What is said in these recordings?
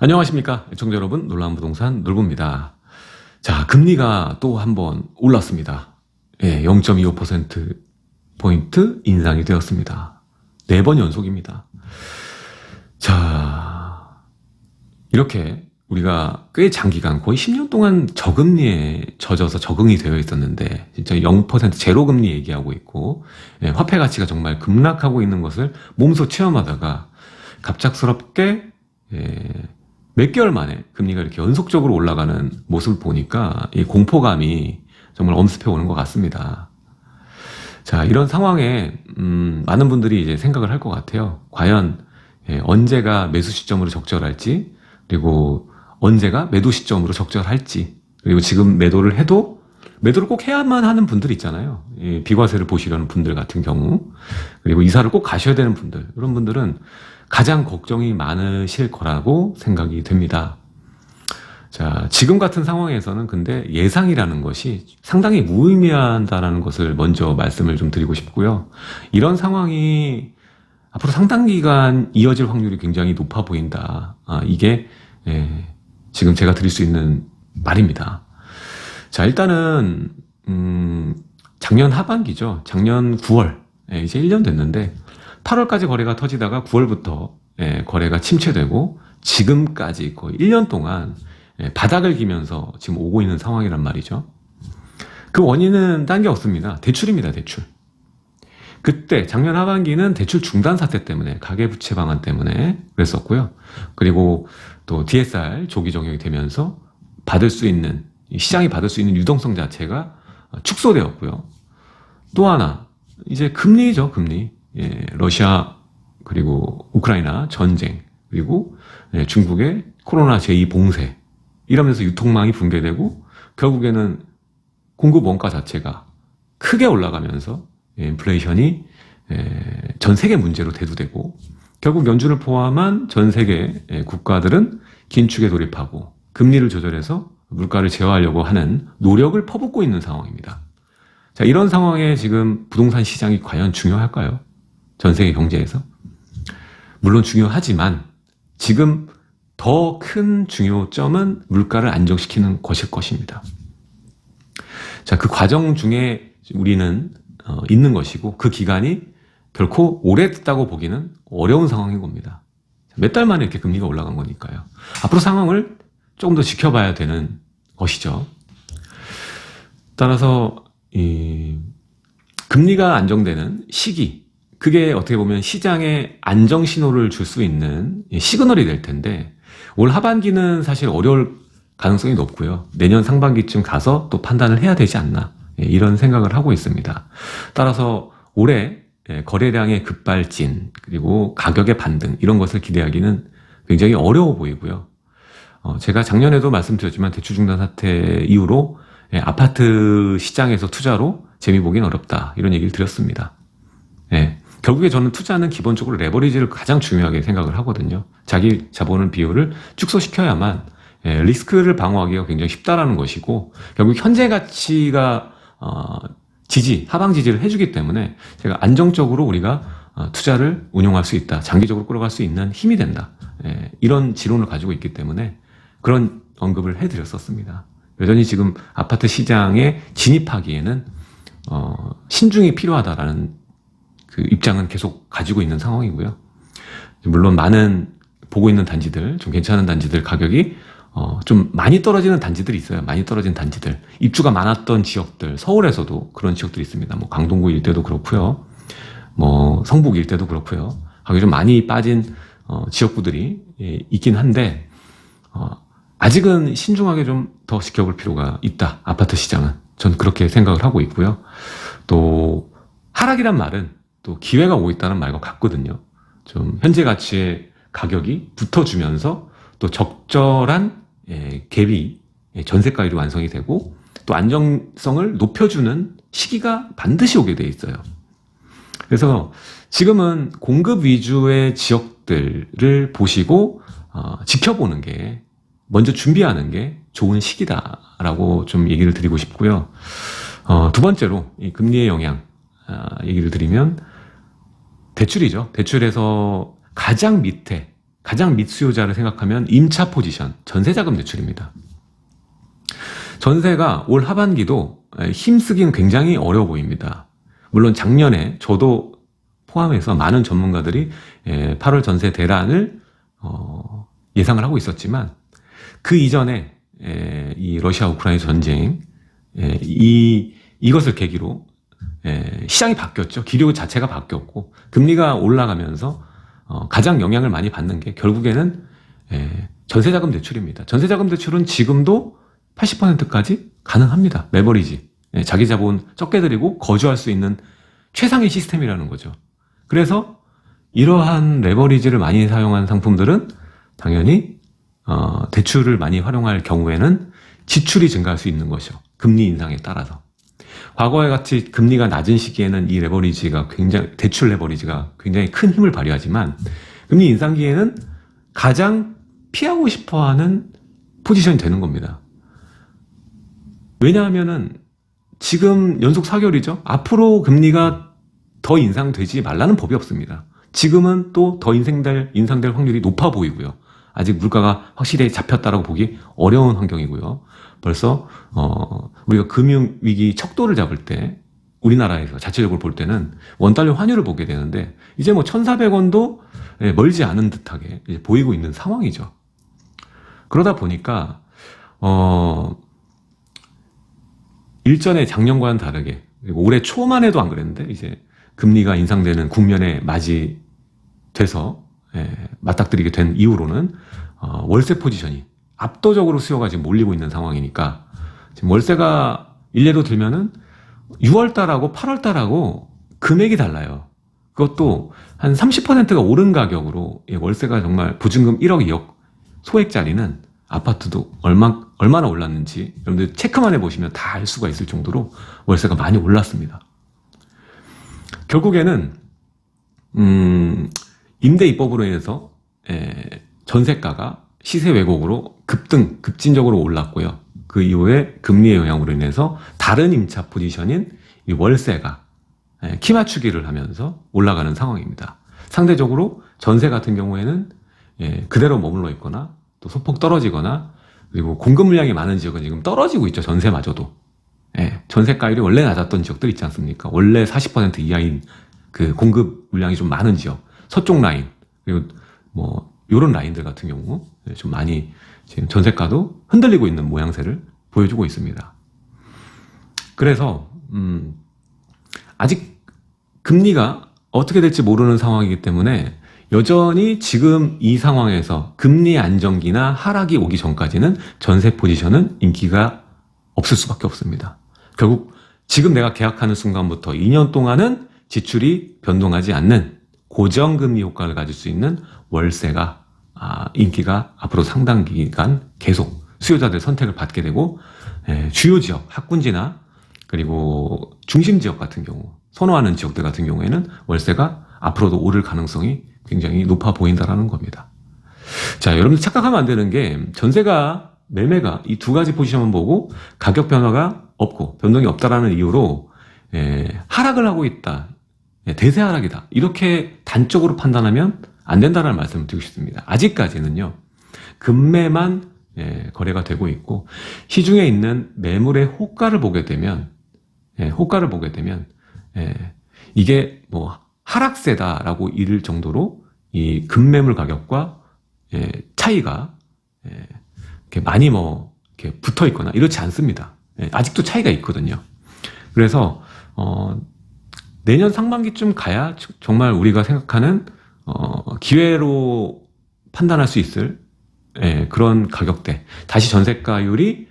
안녕하십니까 애청자 여러분, 놀라운 부동산 놀부입니다. 자, 금리가 또 한 번 올랐습니다. 0.25%포인트 인상이 되었습니다. 4번 연속입니다. 자, 이렇게 우리가 꽤 장기간 거의 10년 동안 저금리에 젖어서 적응이 되어 있었는데 진짜 0% 제로금리 얘기하고 있고 화폐 가치가 정말 급락하고 있는 것을 몸소 체험하다가 갑작스럽게 몇 개월 만에 금리가 이렇게 연속적으로 올라가는 모습을 보니까 이 공포감이 정말 엄습해 오는 것 같습니다. 자, 이런 상황에 많은 분들이 이제 생각을 할 것 같아요. 과연 언제가 매수 시점으로 적절할지, 그리고 언제가 매도 시점으로 적절할지, 그리고 지금 매도를 해도 매도를 꼭 해야만 하는 분들 있잖아요. 비과세를 보시려는 분들 같은 경우, 그리고 이사를 꼭 가셔야 되는 분들, 이런 분들은 가장 걱정이 많으실 거라고 생각이 됩니다. 자, 지금 같은 상황에서는 근데 예상이라는 것이 상당히 무의미하다는 것을 먼저 말씀을 좀 드리고 싶고요. 이런 상황이 앞으로 상당 기간 이어질 확률이 굉장히 높아 보인다. 이게 지금 제가 드릴 수 있는 말입니다. 자, 일단은 작년 하반기죠. 작년 9월, 이제 1년 됐는데 8월까지 거래가 터지다가 9월부터 거래가 침체되고 지금까지 거의 1년 동안 바닥을 기면서 지금 오고 있는 상황이란 말이죠. 그 원인은 딴 게 없습니다. 대출입니다. 대출. 그때 작년 하반기는 대출 중단 사태 때문에, 가계부채 방안 때문에 그랬었고요. 그리고 또 DSR 조기 적용이 되면서 받을 수 있는, 시장이 받을 수 있는 유동성 자체가 축소되었고요. 또 하나, 이제 금리죠. 금리. 러시아 그리고 우크라이나 전쟁, 그리고 중국의 코로나 제2 봉쇄, 이러면서 유통망이 붕괴되고 결국에는 공급 원가 자체가 크게 올라가면서 인플레이션이 전 세계 문제로 대두되고, 결국 연준을 포함한 전 세계 국가들은 긴축에 돌입하고 금리를 조절해서 물가를 제어하려고 하는 노력을 퍼붓고 있는 상황입니다. 자, 이런 상황에 지금 부동산 시장이 과연 중요할까요? 전 세계 경제에서? 물론 중요하지만 지금 더 큰 중요점은 물가를 안정시키는 것일 것입니다. 자, 그 과정 중에 우리는 있는 것이고, 그 기간이 결코 오래됐다고 보기는 어려운 상황인 겁니다. 몇 달 만에 이렇게 금리가 올라간 거니까요. 앞으로 상황을 조금 더 지켜봐야 되는 것이죠. 따라서 금리가 안정되는 시기, 그게 어떻게 보면 시장에 안정 신호를 줄 수 있는 시그널이 될 텐데, 올 하반기는 사실 어려울 가능성이 높고요. 내년 상반기쯤 가서 또 판단을 해야 되지 않나, 이런 생각을 하고 있습니다. 따라서 올해 거래량의 급발진, 그리고 가격의 반등, 이런 것을 기대하기는 굉장히 어려워 보이고요. 제가 작년에도 말씀드렸지만 대출 중단 사태 이후로 아파트 시장에서 투자로 재미 보기는 어렵다, 이런 얘기를 드렸습니다. 결국에 저는 투자는 기본적으로 레버리지를 가장 중요하게 생각을 하거든요. 자기 자본을 비율을 축소시켜야만 리스크를 방어하기가 굉장히 쉽다라는 것이고, 결국 현재 가치가 하방 지지를 해주기 때문에 제가 안정적으로 우리가 투자를 운용할 수 있다, 장기적으로 끌어갈 수 있는 힘이 된다, 이런 지론을 가지고 있기 때문에 그런 언급을 해드렸었습니다. 여전히 지금 아파트 시장에 진입하기에는 신중이 필요하다라는 그 입장은 계속 가지고 있는 상황이고요. 물론 많은 보고 있는 단지들, 좀 괜찮은 단지들 가격이 좀 많이 떨어지는 단지들이 있어요. 많이 떨어진 단지들, 입주가 많았던 지역들, 서울에서도 그런 지역들이 있습니다. 뭐 강동구 일대도 그렇고요, 뭐 성북 일대도 그렇고요. 가격이 좀 많이 빠진 지역구들이 있긴 한데, 아직은 신중하게 좀 더 지켜볼 필요가 있다, 아파트 시장은. 전 그렇게 생각을 하고 있고요. 또 하락이란 말은 또 기회가 오고 있다는 말과 같거든요. 좀 현재 가치의 가격이 붙어주면서 또 적절한 갭이 전세가율이 완성이 되고, 또 안정성을 높여주는 시기가 반드시 오게 돼 있어요. 그래서 지금은 공급 위주의 지역들을 보시고 지켜보는 게, 먼저 준비하는 게 좋은 시기다라고 좀 얘기를 드리고 싶고요. 두 번째로 이 금리의 영향 얘기를 드리면 대출이죠. 대출에서 가장 밑에 가장 밑수요자를 생각하면 임차 포지션, 전세자금 대출입니다. 전세가 올 하반기도 힘쓰기는 굉장히 어려워 보입니다. 물론 작년에 저도 포함해서 많은 전문가들이 8월 전세 대란을 예상을 하고 있었지만 그 이전에 이 러시아 우크라이나 전쟁 이것을 계기로 시장이 바뀌었죠. 기류 자체가 바뀌었고 금리가 올라가면서 가장 영향을 많이 받는 게 결국에는 전세자금 대출입니다. 전세자금 대출은 지금도 80%까지 가능합니다. 레버리지. 자기 자본 적게 들이고 거주할 수 있는 최상의 시스템이라는 거죠. 그래서 이러한 레버리지를 많이 사용한 상품들은 당연히 대출을 많이 활용할 경우에는 지출이 증가할 수 있는 것이죠. 금리 인상에 따라서. 과거와 같이 금리가 낮은 시기에는 이 레버리지가 대출 레버리지가 굉장히 큰 힘을 발휘하지만 금리 인상기에는 가장 피하고 싶어 하는 포지션이 되는 겁니다. 왜냐하면은 지금 연속 4개월이죠. 앞으로 금리가 더 인상되지 말라는 법이 없습니다. 지금은 또 더 인상될 확률이 높아 보이고요. 아직 물가가 확실히 잡혔다라고 보기 어려운 환경이고요. 벌써 우리가 금융위기 척도를 잡을 때 우리나라에서 자체적으로 볼 때는 원달러 환율을 보게 되는데 이제 뭐 1,400원도 멀지 않은 듯하게 이제 보이고 있는 상황이죠. 그러다 보니까 일전에 작년과는 다르게 그리고 올해 초만 해도 안 그랬는데 이제 금리가 인상되는 국면에 맞이돼서 맞닥뜨리게 된 이후로는 월세 포지션이 압도적으로 수요가 지금 몰리고 있는 상황이니까 지금 월세가 일례로 들면은 6월달하고 8월달하고 금액이 달라요. 그것도 한 30%가 오른 가격으로 월세가 정말 보증금 1억 2억 소액짜리는 아파트도 얼마나 올랐는지 여러분들 체크만 해보시면 다 알 수가 있을 정도로 월세가 많이 올랐습니다. 결국에는 임대 입법으로 인해서 전세가가 시세 왜곡으로 급진적으로 올랐고요. 그 이후에 금리의 영향으로 인해서 다른 임차 포지션인 이 월세가 키 맞추기를 하면서 올라가는 상황입니다. 상대적으로 전세 같은 경우에는 그대로 머물러 있거나 또 소폭 떨어지거나 그리고 공급 물량이 많은 지역은 지금 떨어지고 있죠. 전세마저도. 전세가율이 원래 낮았던 지역들 있지 않습니까? 원래 40% 이하인 그 공급 물량이 좀 많은 지역, 서쪽 라인 그리고 뭐 요런 라인들 같은 경우 좀 많이 지금 전세가도 흔들리고 있는 모양새를 보여주고 있습니다. 그래서 아직 금리가 어떻게 될지 모르는 상황이기 때문에 여전히 지금 이 상황에서 금리 안정기나 하락이 오기 전까지는 전세 포지션은 인기가 없을 수밖에 없습니다. 결국 지금 내가 계약하는 순간부터 2년 동안은 지출이 변동하지 않는 고정금리 효과를 가질 수 있는 월세가 인기가 앞으로 상당 기간 계속 수요자들 선택을 받게 되고 주요 지역, 학군지나 그리고 중심 지역 같은 경우 선호하는 지역들 같은 경우에는 월세가 앞으로도 오를 가능성이 굉장히 높아 보인다는 겁니다. 자, 여러분들 착각하면 안 되는 게 전세가 매매가 이 두 가지 포지션만 보고 가격 변화가 없고 변동이 없다라는 이유로 하락을 하고 있다. 대세 하락이다. 이렇게 단적으로 판단하면 안 된다는 말씀을 드리고 싶습니다. 아직까지는요. 금매만 거래가 되고 있고 시중에 있는 매물의 호가를 보게 되면 이게 뭐 하락세다라고 이를 정도로 이 금매물 가격과 차이가 이렇게 많이 뭐 이렇게 붙어 있거나 이렇지 않습니다. 아직도 차이가 있거든요. 그래서 내년 상반기쯤 가야 정말 우리가 생각하는 기회로 판단할 수 있을 그런 가격대, 다시 전세가율이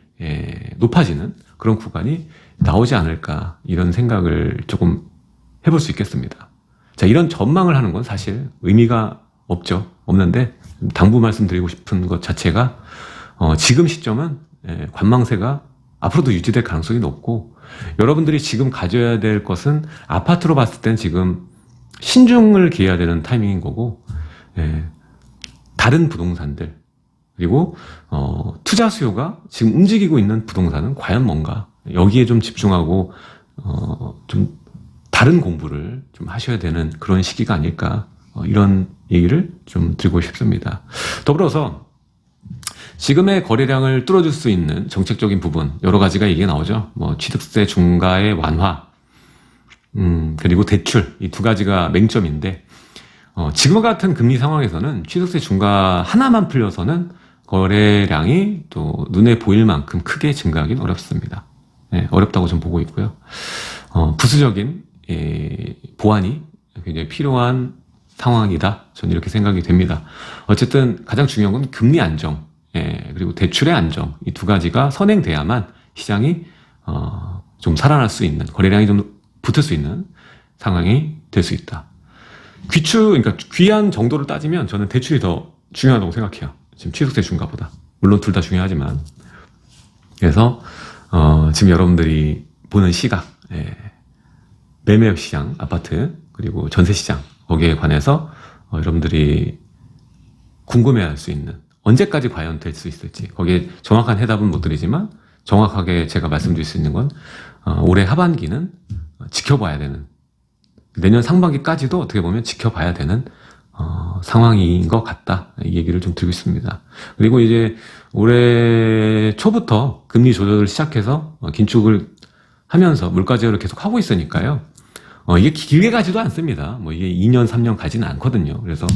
높아지는 그런 구간이 나오지 않을까 이런 생각을 조금 해볼 수 있겠습니다. 자, 이런 전망을 하는 건 사실 의미가 없는데 당부 말씀드리고 싶은 것 자체가 지금 시점은 관망세가 앞으로도 유지될 가능성이 높고 여러분들이 지금 가져야 될 것은 아파트로 봤을 땐 지금 신중을 기해야 되는 타이밍인 거고 다른 부동산들 그리고 투자 수요가 지금 움직이고 있는 부동산은 과연 뭔가 여기에 좀 집중하고 좀 다른 공부를 좀 하셔야 되는 그런 시기가 아닐까 이런 얘기를 좀 드리고 싶습니다. 더불어서 지금의 거래량을 뚫어줄 수 있는 정책적인 부분 여러 가지가 얘기가 나오죠. 뭐 취득세 중과의 완화, 그리고 대출 이 두 가지가 맹점인데 지금과 같은 금리 상황에서는 취득세 중과 하나만 풀려서는 거래량이 또 눈에 보일 만큼 크게 증가하기는 어렵습니다. 네, 어렵다고 좀 보고 있고요. 부수적인 보완이 굉장히 필요한 상황이다. 저는 이렇게 생각이 됩니다. 어쨌든 가장 중요한 건 금리 안정, 그리고 대출의 안정 이 두 가지가 선행돼야만 시장이 좀 살아날 수 있는 거래량이 좀 붙을 수 있는 상황이 될 수 있다. 그러니까 귀한 정도를 따지면 저는 대출이 더 중요하다고 생각해요. 지금 취득세 중과보다. 물론 둘 다 중요하지만. 그래서 지금 여러분들이 보는 시각, 매매 시장, 아파트, 그리고 전세 시장 거기에 관해서 여러분들이 궁금해할 수 있는 언제까지 과연 될 수 있을지 거기에 정확한 해답은 못 드리지만 정확하게 제가 말씀드릴 수 있는 건 올해 하반기는 지켜봐야 되는 내년 상반기까지도 어떻게 보면 지켜봐야 되는 상황인 것 같다. 이 얘기를 좀 드리고 있습니다. 그리고 이제 올해 초부터 금리 조절을 시작해서 긴축을 하면서 물가 제어를 계속 하고 있으니까요. 이게 길게 가지도 않습니다. 뭐 이게 2년, 3년 가지는 않거든요. 그래서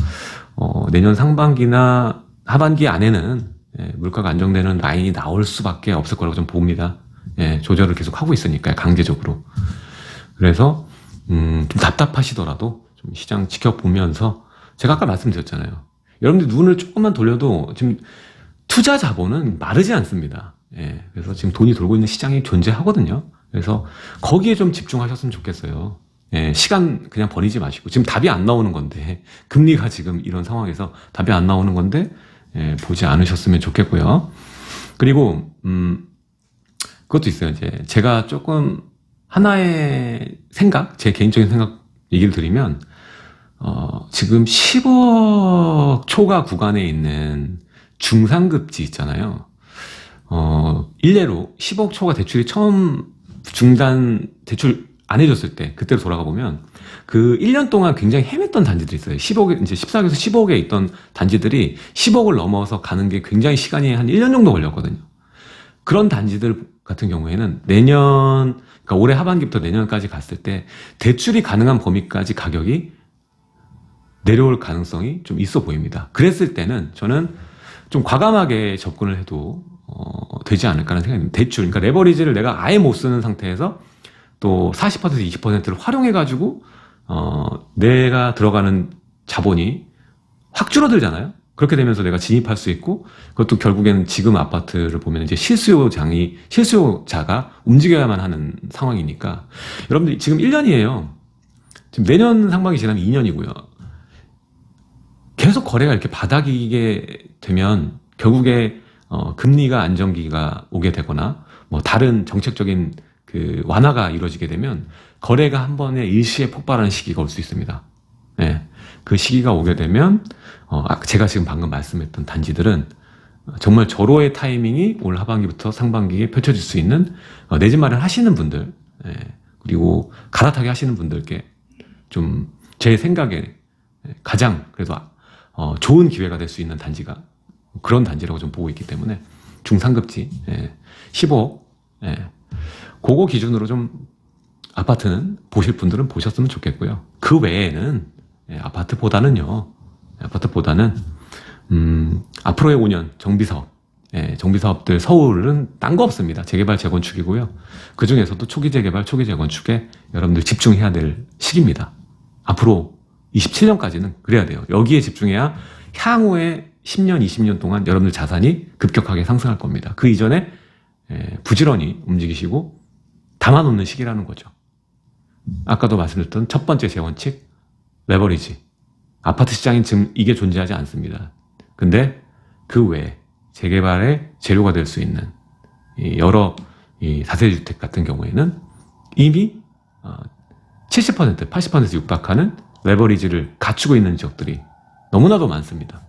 내년 상반기나 하반기 안에는 물가가 안정되는 라인이 나올 수밖에 없을 거라고 좀 봅니다. 조절을 계속 하고 있으니까요. 강제적으로. 그래서 좀 답답하시더라도 좀 시장 지켜보면서 제가 아까 말씀드렸잖아요. 여러분들 눈을 조금만 돌려도 지금 투자 자본은 마르지 않습니다. 그래서 지금 돈이 돌고 있는 시장이 존재하거든요. 그래서 거기에 좀 집중하셨으면 좋겠어요. 시간 그냥 버리지 마시고 지금 답이 안 나오는 건데 금리가 지금 이런 상황에서 답이 안 나오는 건데 보지 않으셨으면 좋겠고요. 그리고 그것도 있어요. 이제 제가 조금 하나의 생각, 제 개인적인 생각 얘기를 드리면 지금 10억 초과 구간에 있는 중상급지 있잖아요. 일례로 10억 초과 대출이 처음 중단 대출 안 해줬을 때 그때로 돌아가 보면 그 1년 동안 굉장히 헤맸던 단지들이 있어요. 10억에 이제 14억에서 15억에 있던 단지들이 10억을 넘어서 가는 게 굉장히 시간이 한 1년 정도 걸렸거든요. 그런 단지들 같은 경우에는 내년, 그러니까 올해 하반기부터 내년까지 갔을 때 대출이 가능한 범위까지 가격이 내려올 가능성이 좀 있어 보입니다. 그랬을 때는 저는 좀 과감하게 접근을 해도 되지 않을까라는 생각이 듭니다. 대출, 그러니까 레버리지를 내가 아예 못 쓰는 상태에서 또 40%, 20%를 활용해가지고 내가 들어가는 자본이 확 줄어들잖아요. 그렇게 되면서 내가 진입할 수 있고 그것도 결국에는 지금 아파트를 보면 이제 실수요자가 움직여야만 하는 상황이니까 여러분들 지금 1년이에요. 지금 내년 상반기 지나면 2년이고요. 계속 거래가 이렇게 바닥이게 되면 결국에 금리가 안정기가 오게 되거나 뭐 다른 정책적인 그 완화가 이루어지게 되면 거래가 한 번에 일시에 폭발하는 시기가 올 수 있습니다. 그 시기가 오게 되면 제가 지금 방금 말씀했던 단지들은 정말 절호의 타이밍이 올 하반기부터 상반기에 펼쳐질 수 있는 내 집 마련 하시는 분들 그리고 갈아타기 하시는 분들께 좀 제 생각에 가장 그래도 좋은 기회가 될 수 있는 단지가 그런 단지라고 좀 보고 있기 때문에 중상급지 15억 그거 기준으로 좀 아파트는 보실 분들은 보셨으면 좋겠고요. 그 외에는 아파트보다는 앞으로의 5년 정비사업들 서울은 딴 거 없습니다. 재개발 재건축이고요. 그 중에서도 초기 재개발 초기 재건축에 여러분들 집중해야 될 시기입니다. 앞으로 27년까지는 그래야 돼요. 여기에 집중해야 향후에 10년 20년 동안 여러분들 자산이 급격하게 상승할 겁니다. 그 이전에 부지런히 움직이시고 담아놓는 시기라는 거죠. 아까도 말씀드렸던 첫 번째 제 원칙 레버리지. 아파트 시장엔 지금 이게 존재하지 않습니다. 근데 그 외에 재개발의 재료가 될 수 있는 여러 다세대주택 같은 경우에는 이미 70%, 80% 육박하는 레버리지를 갖추고 있는 지역들이 너무나도 많습니다.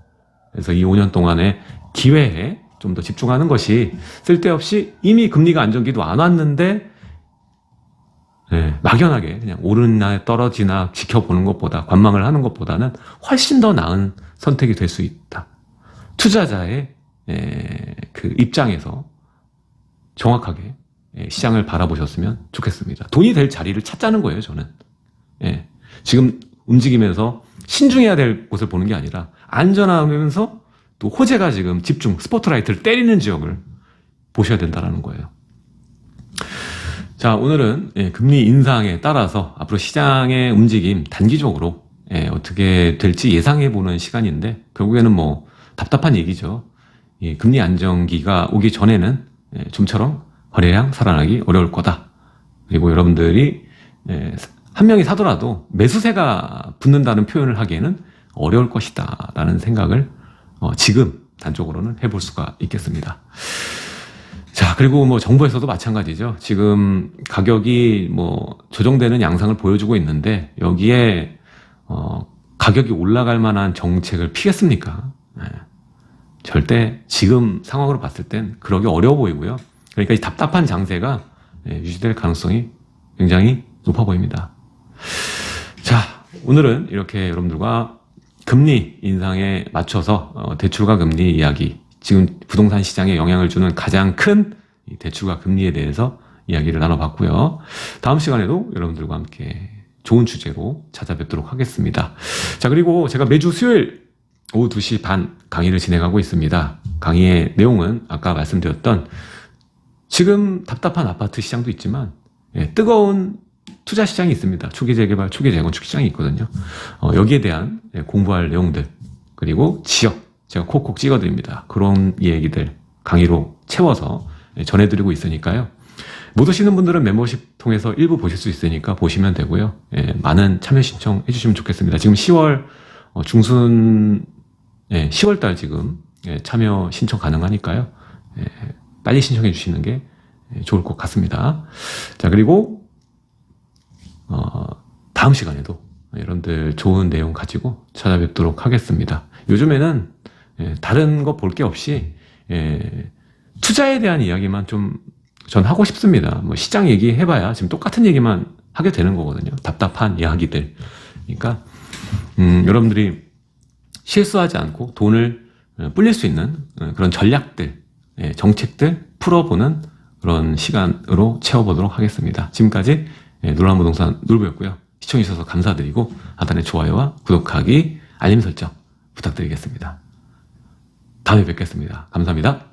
그래서 이 5년 동안의 기회에 좀 더 집중하는 것이 쓸데없이 이미 금리가 안정기도 안 왔는데 막연하게 그냥 오르나 떨어지나 지켜보는 것보다, 관망을 하는 것보다는 훨씬 더 나은 선택이 될 수 있다. 투자자의 그 입장에서 정확하게 시장을 바라보셨으면 좋겠습니다. 돈이 될 자리를 찾자는 거예요, 저는. 지금 움직이면서 신중해야 될 곳을 보는 게 아니라 안전하면서 또 호재가 지금 집중, 스포트라이트를 때리는 지역을 보셔야 된다는 거예요. 자, 오늘은 금리 인상에 따라서 앞으로 시장의 움직임 단기적으로 어떻게 될지 예상해보는 시간인데, 결국에는 뭐 답답한 얘기죠. 금리 안정기가 오기 전에는 좀처럼 거래량 살아나기 어려울 거다. 그리고 여러분들이 한 명이 사더라도 매수세가 붙는다는 표현을 하기에는 어려울 것이다 라는 생각을 지금 단적으로는 해볼 수가 있겠습니다. 자, 그리고 뭐 정부에서도 마찬가지죠. 지금 가격이 뭐 조정되는 양상을 보여주고 있는데, 여기에 가격이 올라갈 만한 정책을 피겠습니까? 절대 지금 상황으로 봤을 땐 그러기 어려워 보이고요. 그러니까 이 답답한 장세가 유지될 가능성이 굉장히 높아 보입니다. 자, 오늘은 이렇게 여러분들과 금리 인상에 맞춰서 대출과 금리 이야기, 지금 부동산 시장에 영향을 주는 가장 큰 대출과 금리에 대해서 이야기를 나눠봤고요. 다음 시간에도 여러분들과 함께 좋은 주제로 찾아뵙도록 하겠습니다. 자, 그리고 제가 매주 수요일 오후 2시 반 강의를 진행하고 있습니다. 강의의 내용은 아까 말씀드렸던 지금 답답한 아파트 시장도 있지만 뜨거운 투자 시장이 있습니다. 초기 재개발, 초기 재건축 시장이 있거든요. 여기에 대한 공부할 내용들, 그리고 지역 제가 콕콕 찍어드립니다. 그런 얘기들 강의로 채워서 전해드리고 있으니까요. 못 오시는 분들은 멤버십 통해서 일부 보실 수 있으니까 보시면 되고요. 많은 참여 신청해 주시면 좋겠습니다. 지금 10월 중순 10월달 지금 참여 신청 가능하니까요. 빨리 신청해 주시는 게 좋을 것 같습니다. 자, 그리고 다음 시간에도 여러분들 좋은 내용 가지고 찾아뵙도록 하겠습니다. 요즘에는 다른 거 볼 게 없이 투자에 대한 이야기만 좀 전 하고 싶습니다. 뭐 시장 얘기 해봐야 지금 똑같은 얘기만 하게 되는 거거든요. 답답한 이야기들. 그러니까 여러분들이 실수하지 않고 돈을 불릴 수 있는 그런 전략들, 정책들 풀어보는 그런 시간으로 채워보도록 하겠습니다. 지금까지 놀라운 부동산 놀부였고요. 시청해주셔서 감사드리고 하단의 좋아요와 구독하기, 알림 설정 부탁드리겠습니다. 다음에 뵙겠습니다. 감사합니다.